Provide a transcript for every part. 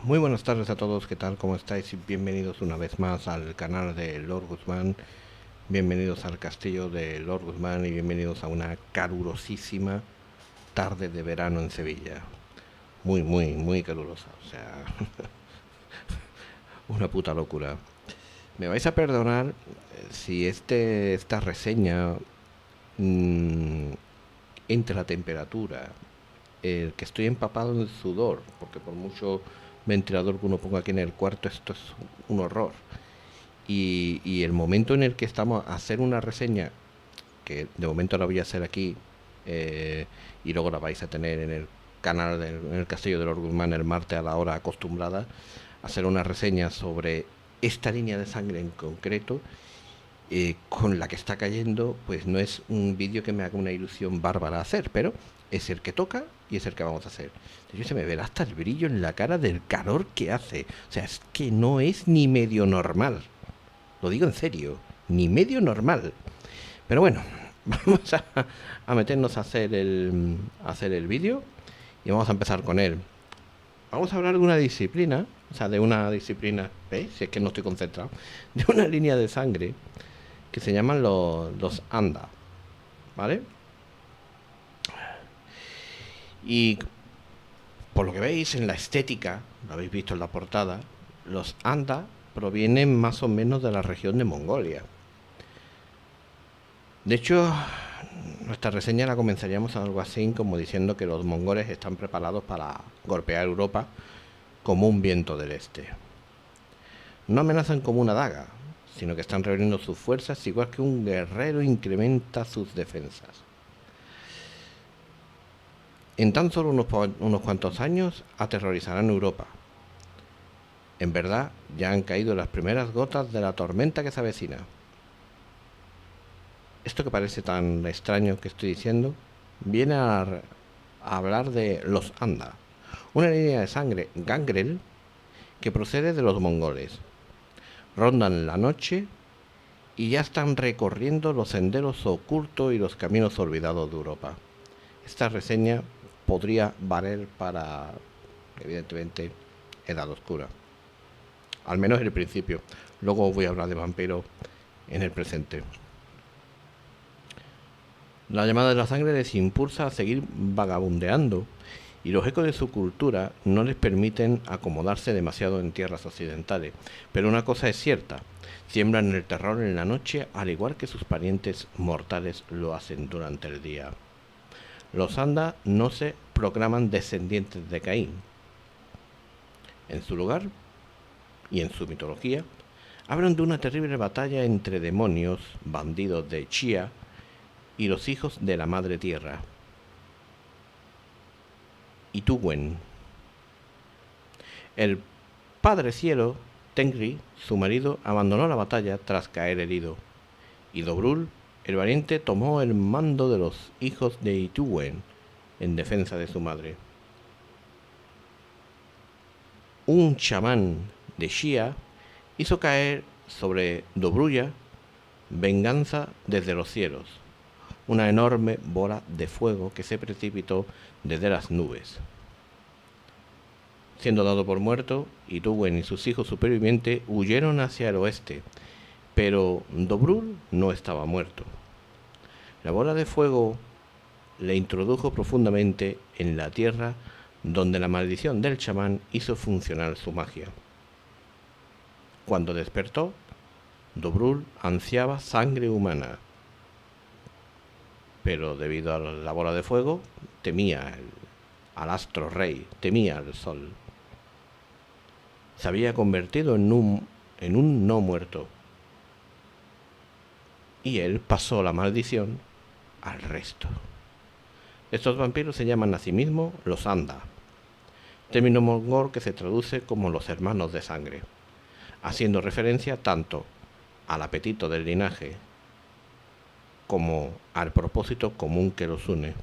Muy buenas tardes a todos, ¿qué tal? ¿Cómo estáis? Y bienvenidos una vez más al canal de Lord Guzmán, bienvenidos al castillo de Lord Guzmán y bienvenidos a una calurosísima tarde de verano en Sevilla. Muy calurosa, o sea, una puta locura. Me vais a perdonar si esta reseña mmm, entre la temperatura, el que estoy empapado en sudor, porque por mucho ventilador que uno ponga aquí en el cuarto, esto es un horror. Y el momento en el que estamos a hacer una reseña, que de momento la voy a hacer aquí, eh, y luego la vais a tener en el canal, en el Castillo de Lord Guzmán el martes a la hora acostumbrada, hacer una reseña sobre esta línea de sangre en concreto, con la que está cayendo, pues no es un vídeo que me haga una ilusión bárbara hacer, pero es el que toca y es el que vamos a hacer. Yo se me verá hasta el brillo en la cara del calor que hace. O sea, es que no es ni medio normal. Lo digo en serio, ni medio normal. Pero bueno, vamos a meternos a hacer el vídeo y vamos a empezar con él. Vamos a hablar de una disciplina, o sea, de una disciplina, ¿veis? Si es que no estoy concentrado, de una línea de sangre que se llaman los ANDA, ¿vale? Y por lo que veis en la estética, lo habéis visto en la portada, los ANDA provienen más o menos de la región de Mongolia. De hecho, nuestra reseña la comenzaríamos algo así como diciendo que los mongoles están preparados para golpear Europa como un viento del este. No amenazan como una daga, sino que están reuniendo sus fuerzas igual que un guerrero incrementa sus defensas. En tan solo unos cuantos años aterrorizarán Europa. En verdad, ya han caído las primeras gotas de la tormenta que se avecina. Esto que parece tan extraño que estoy diciendo, viene a hablar de los Anda, una línea de sangre gangrel que procede de los mongoles. Rondan la noche y ya están recorriendo los senderos ocultos y los caminos olvidados de Europa. Esta reseña podría valer para, evidentemente, Edad Oscura. Al menos en el principio. Luego voy a hablar de vampiros en el presente. La llamada de la sangre les impulsa a seguir vagabundeando y los ecos de su cultura no les permiten acomodarse demasiado en tierras occidentales. Pero una cosa es cierta, siembran el terror en la noche al igual que sus parientes mortales lo hacen durante el día. Los Anda no se proclaman descendientes de Caín. En su lugar, y en su mitología, hablan de una terrible batalla entre demonios, bandidos de Chía, y los hijos de la Madre Tierra. Ituwen. El Padre Cielo, Tengri, su marido, abandonó la batalla tras caer herido, y Dobrul, el valiente, tomó el mando de los hijos de Ituwen en defensa de su madre. Un chamán de Shia hizo caer sobre Dobruya venganza desde los cielos, una enorme bola de fuego que se precipitó desde las nubes. Siendo dado por muerto, Ituwen y sus hijos supervivientes huyeron hacia el oeste, pero Dobrul no estaba muerto. La bola de fuego le introdujo profundamente en la tierra donde la maldición del chamán hizo funcionar su magia. Cuando despertó, Dobrul ansiaba sangre humana, pero debido a la bola de fuego temía al astro rey, temía al sol. Se había convertido en un no muerto, y él pasó la maldición al resto. Estos vampiros se llaman a sí mismos los Anda, término mongol que se traduce como los hermanos de sangre, haciendo referencia tanto al apetito del linaje como al propósito común que los une,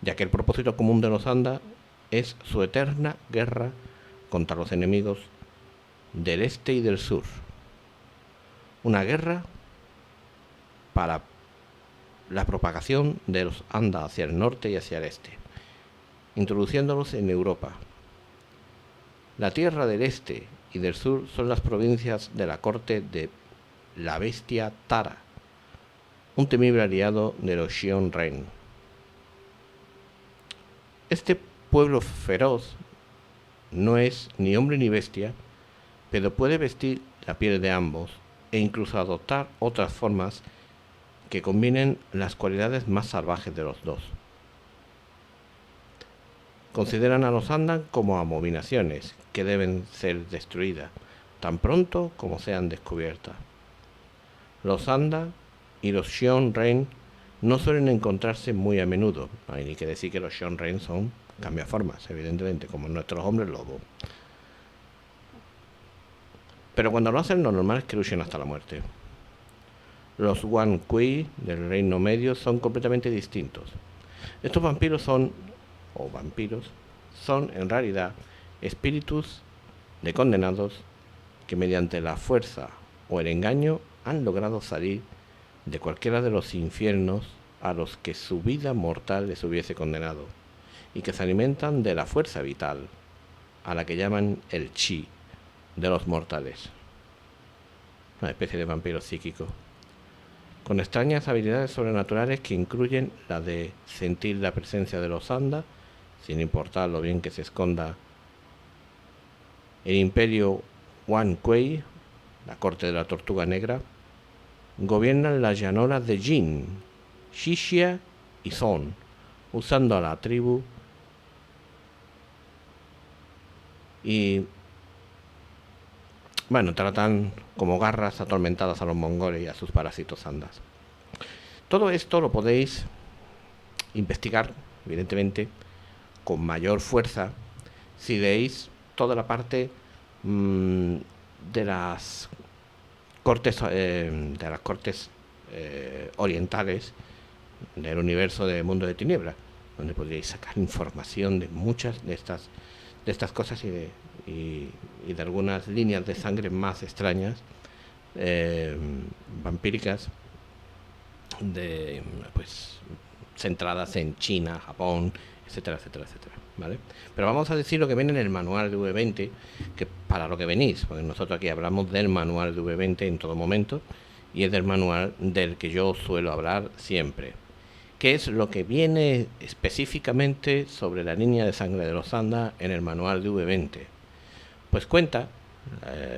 ya que el propósito común de los Anda es su eterna guerra contra los enemigos del este y del sur. Una guerra para la propagación de los Anda hacia el norte y hacia el este, introduciéndolos en Europa, La tierra del este y del sur son las provincias de la corte de la bestia Tara, un temible aliado de los Xion-Ren. Este pueblo feroz no es ni hombre ni bestia, pero puede vestir la piel de ambos e incluso adoptar otras formas que combinen las cualidades más salvajes de los dos. Consideran a los Andan como abominaciones que deben ser destruidas tan pronto como sean descubiertas. Los Anda y los Xion-Ren no suelen encontrarse muy a menudo. No hay ni que decir que los Xion-Ren son cambiaformas, evidentemente, como nuestros hombres lobo. Pero cuando lo hacen, lo normal es que luchen hasta la muerte. Los Wan Kui del Reino Medio son completamente distintos. Estos vampiros son en realidad espíritus de condenados que mediante la fuerza o el engaño han logrado salir de cualquiera de los infiernos a los que su vida mortal les hubiese condenado, y que se alimentan de la fuerza vital, a la que llaman el chi, de los mortales. Una especie de vampiro psíquico, con extrañas habilidades sobrenaturales que incluyen la de sentir la presencia de los Anda, sin importar lo bien que se esconda el imperio Wan Kuei, la corte de la tortuga negra. Gobiernan las llanuras de Jin, Xixia y Zon, usando a la tribu y tratan como garras atormentadas a los mongoles y a sus parásitos andas. Todo esto lo podéis investigar, evidentemente, con mayor fuerza si leéis toda la parte de las cortes orientales del universo de Mundo de Tinieblas, donde podríais sacar información de muchas de estas cosas y de algunas líneas de sangre más extrañas, vampíricas, centradas en China, Japón, etcétera, etcétera, etcétera, ¿vale? Pero vamos a decir lo que viene en el manual de V20, que para lo que venís, porque nosotros aquí hablamos del manual de V20 en todo momento, y es del manual del que yo suelo hablar siempre. ¿Qué es lo que viene específicamente sobre la línea de sangre de los Anda en el manual de V20? Pues cuenta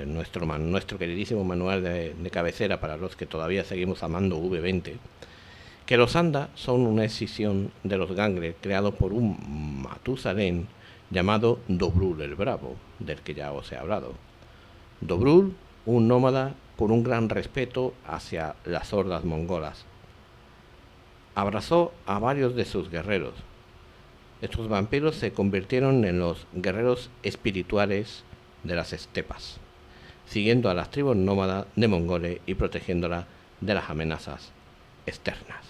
nuestro queridísimo manual de cabecera para los que todavía seguimos amando V20, que los Anda son una escisión de los Gangre creado por un Matusalén llamado Dobrul el Bravo, del que ya os he hablado. Dobrul, un nómada con un gran respeto hacia las hordas mongolas, abrazó a varios de sus guerreros. Estos vampiros se convirtieron en los guerreros espirituales de las estepas, siguiendo a las tribus nómadas de mongoles y protegiéndolas de las amenazas externas.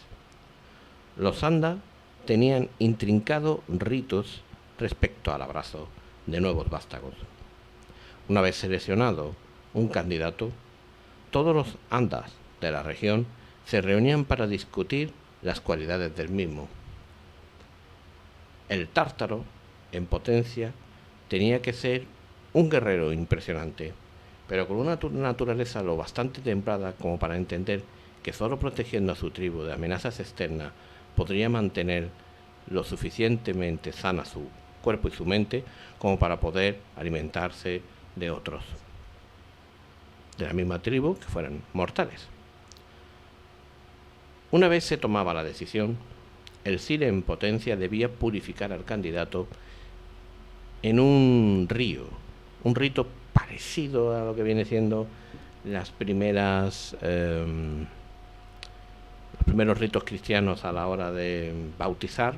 Los Anda tenían intrincados ritos respecto al abrazo de nuevos vástagos. Una vez seleccionado un candidato, todos los Andas de la región se reunían para discutir las cualidades del mismo. El tártaro, en potencia, tenía que ser un guerrero impresionante, pero con una naturaleza lo bastante templada como para entender que solo protegiendo a su tribu de amenazas externas podría mantener lo suficientemente sana su cuerpo y su mente como para poder alimentarse de otros de la misma tribu que fueran mortales. Una vez se tomaba la decisión, el Sire en potencia debía purificar al candidato en un río, un rito parecido a lo que viene siendo los primeros ritos cristianos a la hora de bautizar,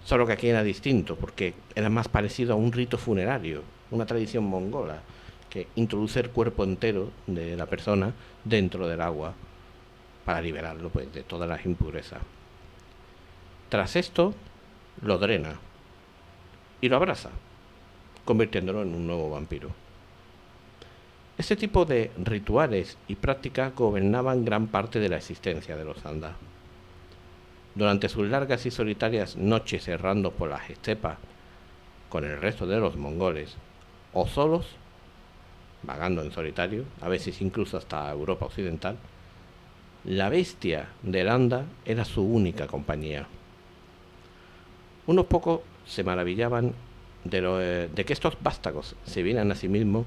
solo que aquí era distinto, porque era más parecido a un rito funerario, una tradición mongola, que introduce el cuerpo entero de la persona dentro del agua para liberarlo de todas las impurezas. Tras esto, lo drena y lo abraza, convirtiéndolo en un nuevo vampiro. Este tipo de rituales y prácticas gobernaban gran parte de la existencia de los Anda. Durante sus largas y solitarias noches errando por las estepas con el resto de los mongoles, o solos, vagando en solitario, a veces incluso hasta Europa occidental, la bestia del anda era su única compañía. Unos pocos se maravillaban de que estos vástagos se vieran a sí mismos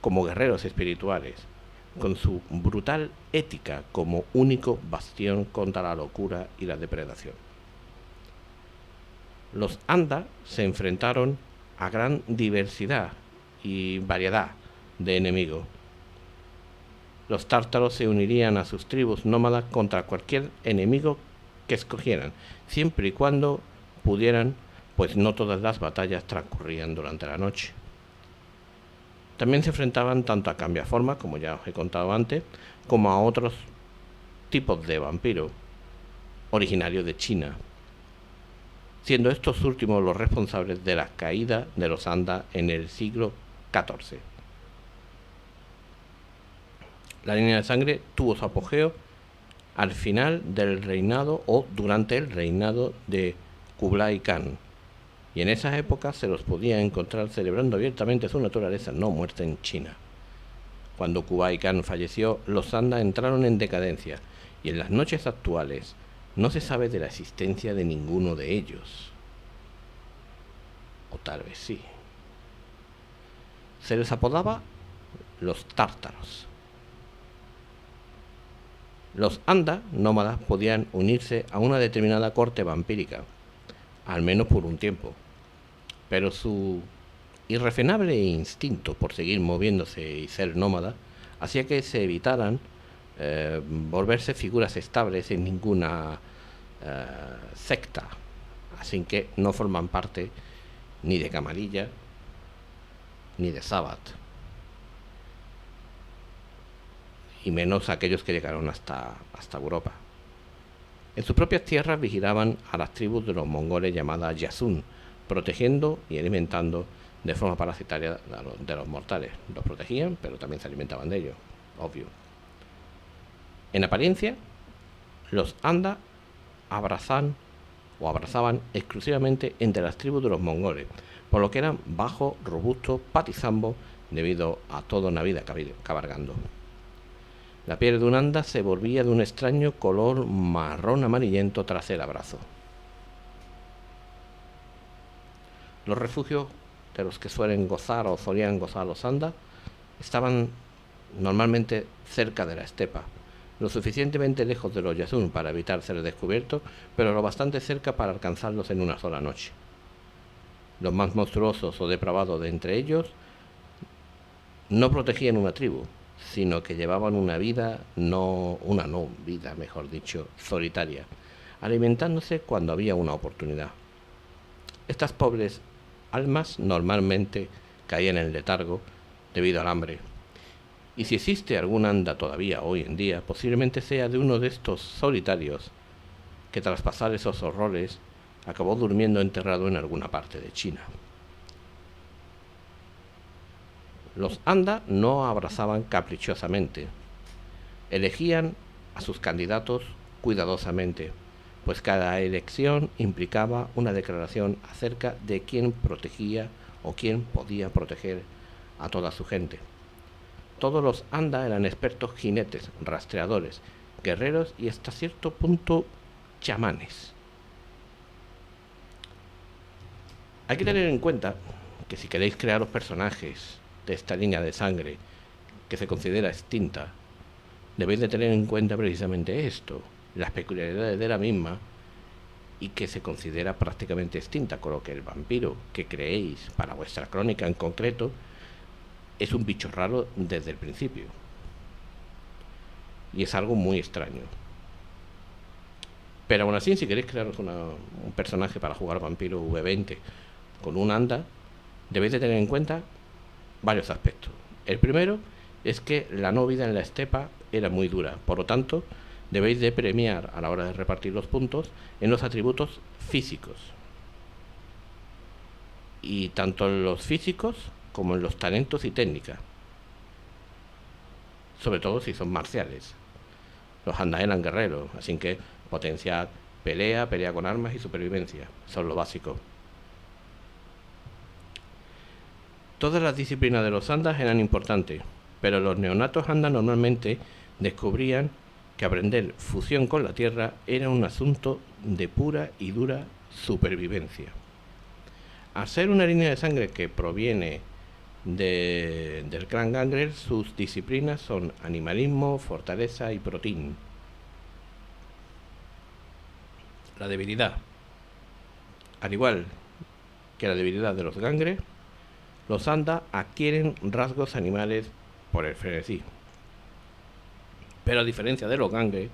como guerreros espirituales, con su brutal ética como único bastión contra la locura y la depredación. Los anda se enfrentaron a gran diversidad y variedad de enemigos. Los tártaros se unirían a sus tribus nómadas contra cualquier enemigo que escogieran, siempre y cuando pudieran, pues no todas las batallas transcurrían durante la noche. También se enfrentaban tanto a cambiaformas, como ya os he contado antes, como a otros tipos de vampiros originarios de China, siendo estos últimos los responsables de la caída de los Anda en el siglo XIV. La línea de sangre tuvo su apogeo al final del reinado o durante el reinado de Kublai Khan, y en esas épocas se los podía encontrar celebrando abiertamente su naturaleza no muerta en China. Cuando Kublai Khan falleció, los Anda entraron en decadencia, y en las noches actuales no se sabe de la existencia de ninguno de ellos. O tal vez sí. Se les apodaba los tártaros. Los anda nómadas podían unirse a una determinada corte vampírica, al menos por un tiempo, pero su irrefrenable instinto por seguir moviéndose y ser nómada hacía que se evitaran volverse figuras estables en ninguna secta, así que no forman parte ni de Camarilla ni de Sabbath, y menos aquellos que llegaron hasta Europa. En sus propias tierras vigilaban a las tribus de los mongoles llamadas Yasun, protegiendo y alimentando de forma parasitaria de los mortales. Los protegían, pero también se alimentaban de ellos, obvio. En apariencia, los anda abrazaban exclusivamente entre las tribus de los mongoles, por lo que eran bajos, robustos, patizambos, debido a toda una vida cabalgando. La piel de un anda se volvía de un extraño color marrón amarillento tras el abrazo. Los refugios de los que suelen gozar o solían gozar los anda estaban normalmente cerca de la estepa, lo suficientemente lejos de los Yasun para evitar ser descubiertos, pero lo bastante cerca para alcanzarlos en una sola noche. Los más monstruosos o depravados de entre ellos no protegían una tribu, sino que llevaban una vida solitaria, alimentándose cuando había una oportunidad. Estas pobres almas normalmente caían en letargo debido al hambre, y si existe algún anda todavía hoy en día, posiblemente sea de uno de estos solitarios que tras pasar esos horrores acabó durmiendo enterrado en alguna parte de China. Los anda no abrazaban caprichosamente, elegían a sus candidatos cuidadosamente, pues cada elección implicaba una declaración acerca de quién protegía o quién podía proteger a toda su gente. Todos los anda eran expertos jinetes, rastreadores, guerreros y hasta cierto punto chamanes. Hay que tener en cuenta que si queréis crear los personajes de esta línea de sangre que se considera extinta, debéis de tener en cuenta precisamente esto, las peculiaridades de la misma, y que se considera prácticamente extinta, con lo que el vampiro que creéis para vuestra crónica en concreto es un bicho raro desde el principio, y es algo muy extraño. Pero aún así, si queréis crearos un personaje para jugar vampiro V20 con un anda, debéis de tener en cuenta varios aspectos. El primero es que la no vida en la estepa era muy dura, por lo tanto debéis de premiar a la hora de repartir los puntos en los atributos físicos, y tanto en los físicos como en los talentos y técnicas, sobre todo si son marciales. Los anda eran guerreros, así que potenciad pelea con armas y supervivencia, son lo básico. Todas las disciplinas de los andas eran importantes, pero los neonatos andas normalmente descubrían que aprender fusión con la tierra era un asunto de pura y dura supervivencia. Al ser una línea de sangre que proviene del clan Gangrel, sus disciplinas son animalismo, fortaleza y proteín. La debilidad. Al igual que la debilidad de los Gangrel, los Anda adquieren rasgos animales por el frenesí. Pero a diferencia de los Gangrel,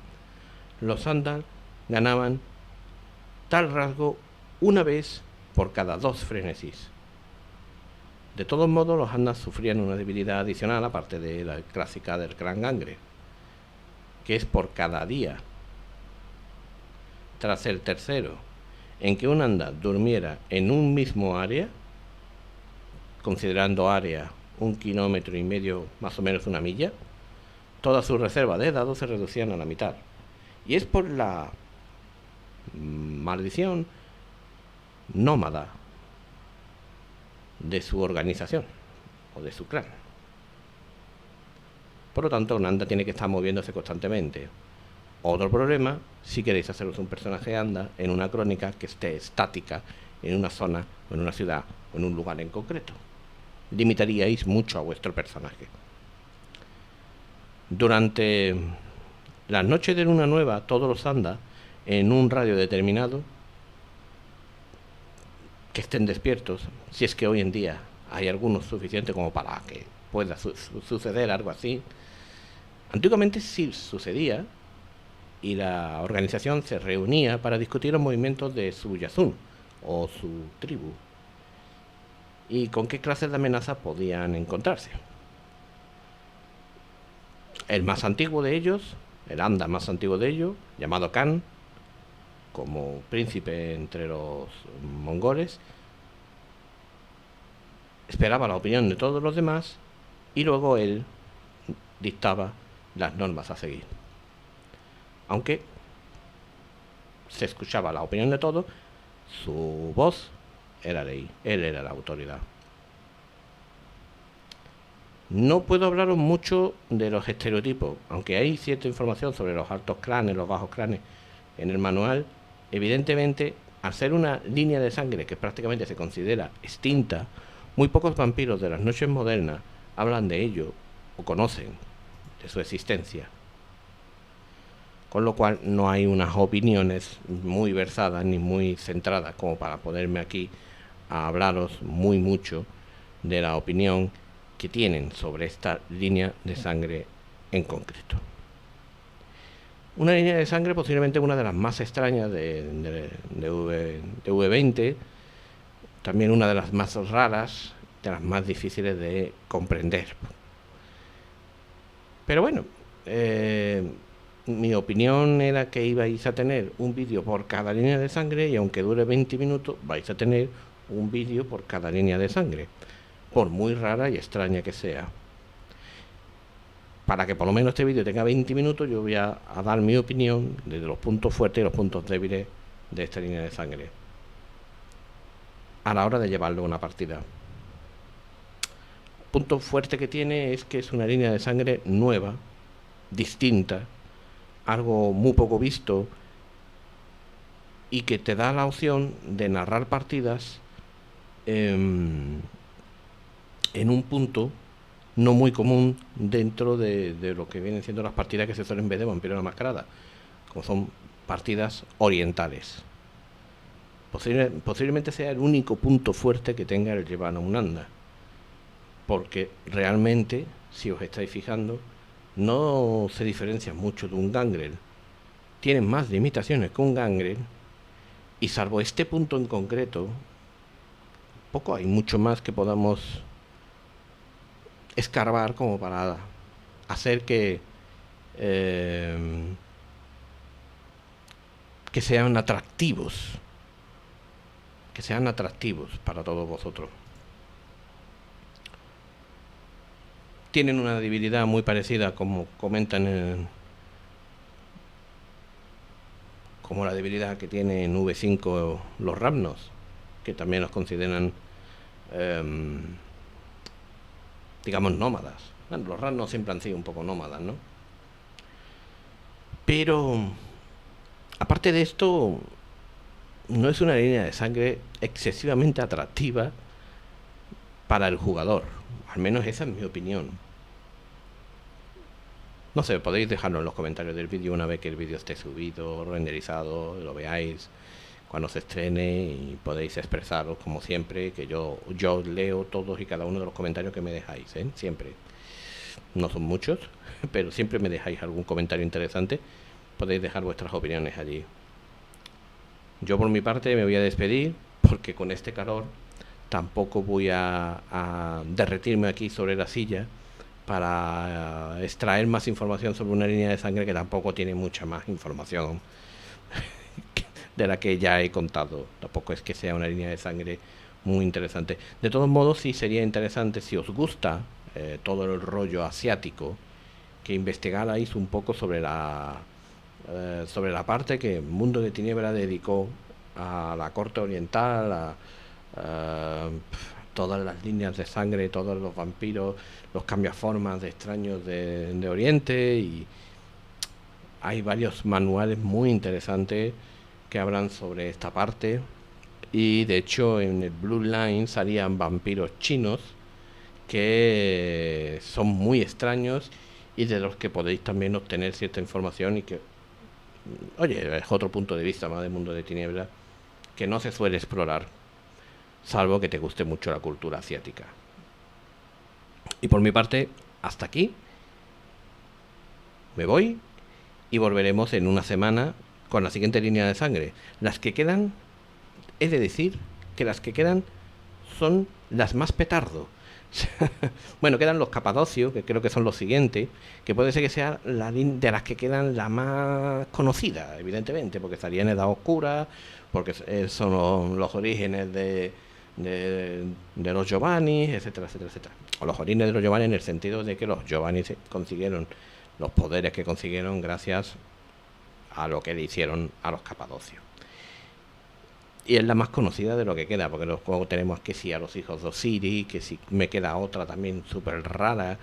los Anda ganaban tal rasgo una vez por cada 2 frenesís. De todos modos, los Andas sufrían una debilidad adicional, aparte de la clásica del clan Gangrel, que es por cada día. Tras el tercero, en que un Anda durmiera en un mismo área, considerando área 1,5 kilómetros, más o menos 1 milla, todas sus reservas de dados se reducían a la mitad. Y es por la maldición nómada de su organización o de su clan. Por lo tanto, un Anda tiene que estar moviéndose constantemente. Otro problema, si queréis haceros un personaje Anda en una crónica que esté estática en una zona o en una ciudad o en un lugar en concreto. Limitaríais mucho a vuestro personaje. Durante las noches de luna nueva, todos los Anda en un radio determinado que estén despiertos, si es que hoy en día hay algunos suficientes como para que pueda suceder algo así. Antiguamente sí sucedía, y la organización se reunía para discutir los movimientos de su Yazun o su tribu y con qué clases de amenazas podían encontrarse. El más antiguo de ellos, el Anda más antiguo de ellos, llamado Khan, como príncipe entre los mongoles, esperaba la opinión de todos los demás y luego él dictaba las normas a seguir. Aunque se escuchaba la opinión de todos, su voz era ley, él era la autoridad. No puedo hablaros mucho de los estereotipos, aunque hay cierta información sobre los altos clanes, los bajos clanes en el manual. Evidentemente, al ser una línea de sangre que prácticamente se considera extinta, muy pocos vampiros de las noches modernas hablan de ello o conocen de su existencia. Con lo cual no hay unas opiniones muy versadas ni muy centradas como para poderme aquí a hablaros muy mucho de la opinión que tienen sobre esta línea de sangre en concreto. Una línea de sangre posiblemente una de las más extrañas de V20, también una de las más raras, de las más difíciles de comprender. Pero bueno, mi opinión era que ibais a tener un vídeo por cada línea de sangre y aunque dure 20 minutos vais a tener un vídeo por cada línea de sangre, por muy rara y extraña que sea. Para que por lo menos este vídeo tenga 20 minutos, yo voy a dar mi opinión de los puntos fuertes y los puntos débiles de esta línea de sangre a la hora de llevarlo a una partida. El punto fuerte que tiene es que es una línea de sangre nueva, distinta, algo muy poco visto y que te da la opción de narrar partidas en un punto no muy común dentro de lo que vienen siendo las partidas que se suelen ver de Vampiro la Mascarada, como son partidas orientales. Posiblemente sea el único punto fuerte que tenga el llevar a un Anda, porque realmente, si os estáis fijando, no se diferencia mucho de un Gangrel. Tienen más limitaciones que un Gangrel, y salvo este punto en concreto, poco hay mucho más que podamos escarbar como para hacer que sean atractivos, para todos vosotros. Tienen una debilidad muy parecida, como comentan como la debilidad que tiene en V5 los Ramnos, que también los consideran digamos, nómadas. Bueno, los Ragnos siempre han sido un poco nómadas, ¿no? Pero, aparte de esto, no es una línea de sangre excesivamente atractiva para el jugador. Al menos esa es mi opinión. No sé, podéis dejarlo en los comentarios del vídeo una vez que el vídeo esté subido, renderizado, lo veáis cuando se estrene y podéis expresaros como siempre, que yo leo todos y cada uno de los comentarios que me dejáis, ¿eh? Siempre. No son muchos, pero siempre me dejáis algún comentario interesante. Podéis dejar vuestras opiniones allí. Yo por mi parte me voy a despedir porque con este calor tampoco voy a derretirme aquí sobre la silla para extraer más información sobre una línea de sangre que tampoco tiene mucha más información de la que ya he contado. Tampoco es que sea una línea de sangre muy interesante. De todos modos, sí sería interesante, si os gusta todo el rollo asiático, que investigarais un poco sobre la parte que Mundo de Tiniebla dedicó a la corte oriental, a todas las líneas de sangre, todos los vampiros, los cambiaformas de extraños de Oriente, y hay varios manuales muy interesantes que hablan sobre esta parte, y de hecho en el Blue Line salían vampiros chinos que son muy extraños y de los que podéis también obtener cierta información, y que, oye, es otro punto de vista más del Mundo de Tiniebla que no se suele explorar, salvo que te guste mucho la cultura asiática. Y por mi parte, hasta aquí, me voy y volveremos en una semana con la siguiente línea de sangre. Las que quedan, he de decir que las que quedan son las más petardo. Bueno, quedan los Capadocios, que creo que son los siguientes, que puede ser que sea de las que quedan la más conocida, evidentemente, porque estaría en Edad Oscura, porque son los orígenes de los Giovanni, etcétera, etcétera, etcétera. O los orígenes de los Giovanni en el sentido de que los Giovanni consiguieron los poderes que consiguieron gracias a lo que le hicieron a los Capadocios. Y es la más conocida de lo que queda, porque luego tenemos que sí a los hijos de Osiris, que sí me queda otra también súper rara,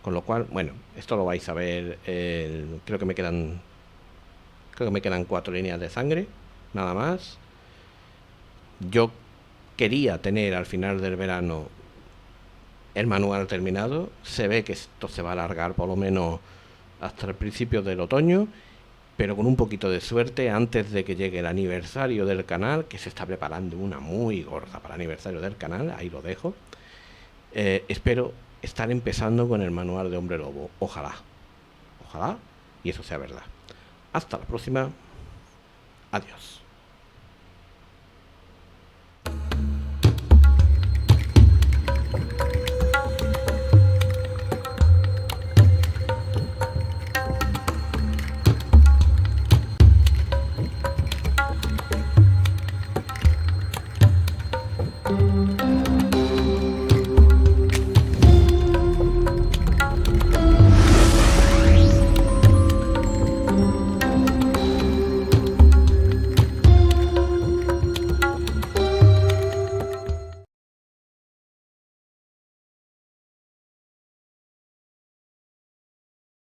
con lo cual, bueno, esto lo vais a ver, creo que me quedan 4 líneas de sangre, nada más. Yo quería tener al final del verano el manual terminado, se ve que esto se va a alargar por lo menos hasta el principio del otoño, pero con un poquito de suerte, antes de que llegue el aniversario del canal, que se está preparando una muy gorda para el aniversario del canal, ahí lo dejo. Espero estar empezando con el manual de Hombre Lobo. Ojalá, ojalá, y eso sea verdad. Hasta la próxima. Adiós.